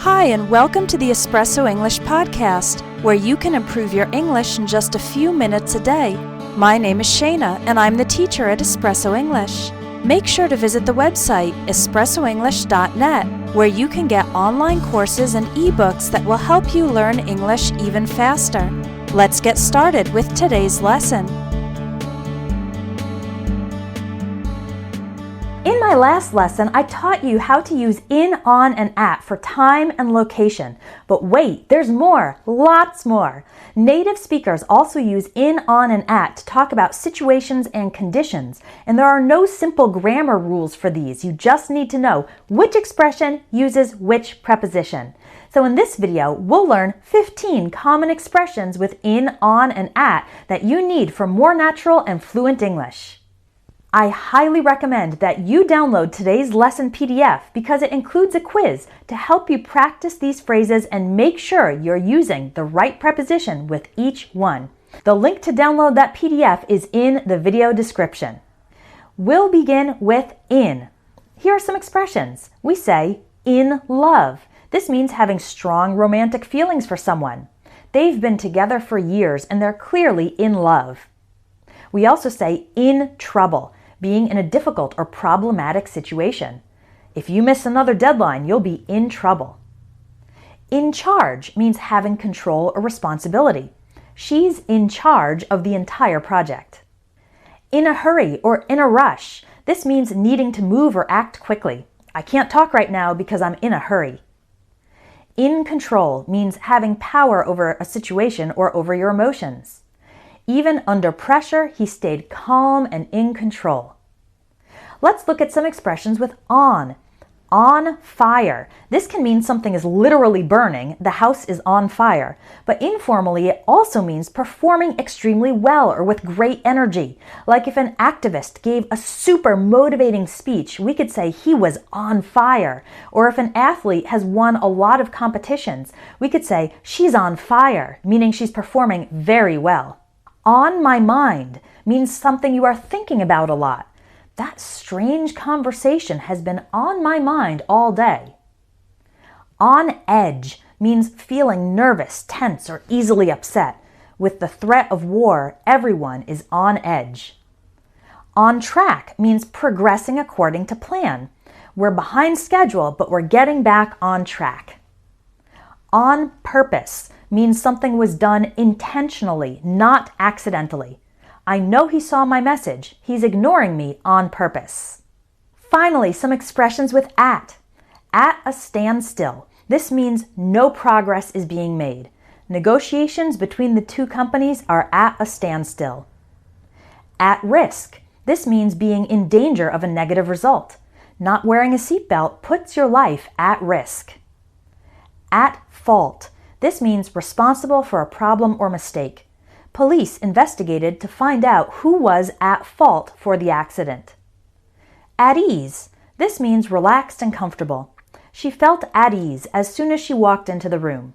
Hi, and welcome to the Espresso English podcast, where you can improve your English in just a few minutes a day. My name is Shayna, and I'm the teacher at Espresso English. Make sure to visit the website espressoenglish.net, where you can get online courses and ebooks that will help you learn English even faster. Let's get started with today's lesson. In my last lesson, I taught you how to use in, on, and at for time and location. But wait, there's more, lots more. Native speakers also use in, on, and at to talk about situations and conditions. And there are no simple grammar rules for these. You just need to know which expression uses which preposition. So in this video, we'll learn 15 common expressions with in, on, and at that you need for more natural and fluent English. I highly recommend that you download today's lesson PDF because it includes a quiz to help you practice these phrases and make sure you're using the right preposition with each one. The link to download that PDF is in the video description. We'll begin with in. Here are some expressions. We say in love. This means having strong romantic feelings for someone. They've been together for years and they're clearly in love. We also say in trouble, being in a difficult or problematic situation. If you miss another deadline, you'll be in trouble. In charge means having control or responsibility. She's in charge of the entire project. In a hurry or in a rush, this means needing to move or act quickly. I can't talk right now because I'm in a hurry. In control means having power over a situation or over your emotions. Even under pressure, he stayed calm and in control. Let's look at some expressions with on. On fire. This can mean something is literally burning, the house is on fire. But informally, it also means performing extremely well or with great energy. Like if an activist gave a super motivating speech, we could say he was on fire. Or if an athlete has won a lot of competitions, we could say she's on fire, meaning she's performing very well. On my mind means something you are thinking about a lot. That strange conversation has been on my mind all day. On edge means feeling nervous, tense, or easily upset. With the threat of war, everyone is on edge. On track means progressing according to plan. We're behind schedule, but we're getting back on track. On purpose means something was done intentionally, not accidentally. I know he saw my message. He's ignoring me on purpose. Finally, some expressions with at. At a standstill. This means no progress is being made. Negotiations between the two companies are at a standstill. At risk. This means being in danger of a negative result. Not wearing a seatbelt puts your life at risk. At fault. This means responsible for a problem or mistake. Police investigated to find out who was at fault for the accident. At ease. This means relaxed and comfortable. She felt at ease as soon as she walked into the room.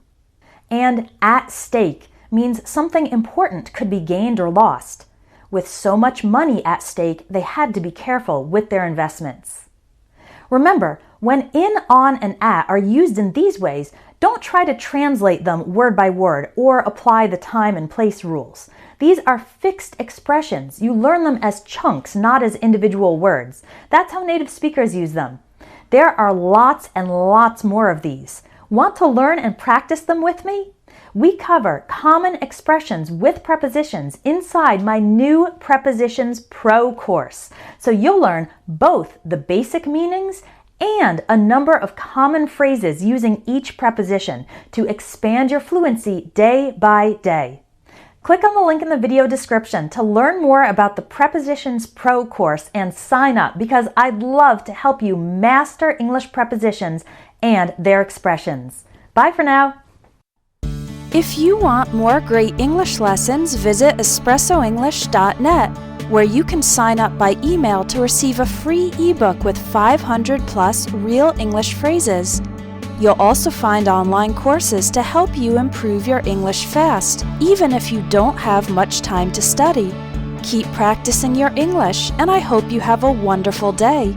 And at stake means something important could be gained or lost. With so much money at stake, they had to be careful with their investments. Remember, when in, on, and at are used in these ways, don't try to translate them word by word or apply the time and place rules. These are fixed expressions. You learn them as chunks, not as individual words. That's how native speakers use them. There are lots and lots more of these. Want to learn and practice them with me? We cover common expressions with prepositions inside my new Prepositions Pro course. So you'll learn both the basic meanings and a number of common phrases using each preposition to expand your fluency day by day. Click on the link in the video description to learn more about the Prepositions Pro course and sign up because I'd love to help you master English prepositions and their expressions. Bye for now. If you want more great English lessons, visit espressoenglish.net, where you can sign up by email to receive a free ebook with 500 plus real English phrases. You'll also find online courses to help you improve your English fast, even if you don't have much time to study. Keep practicing your English, and I hope you have a wonderful day.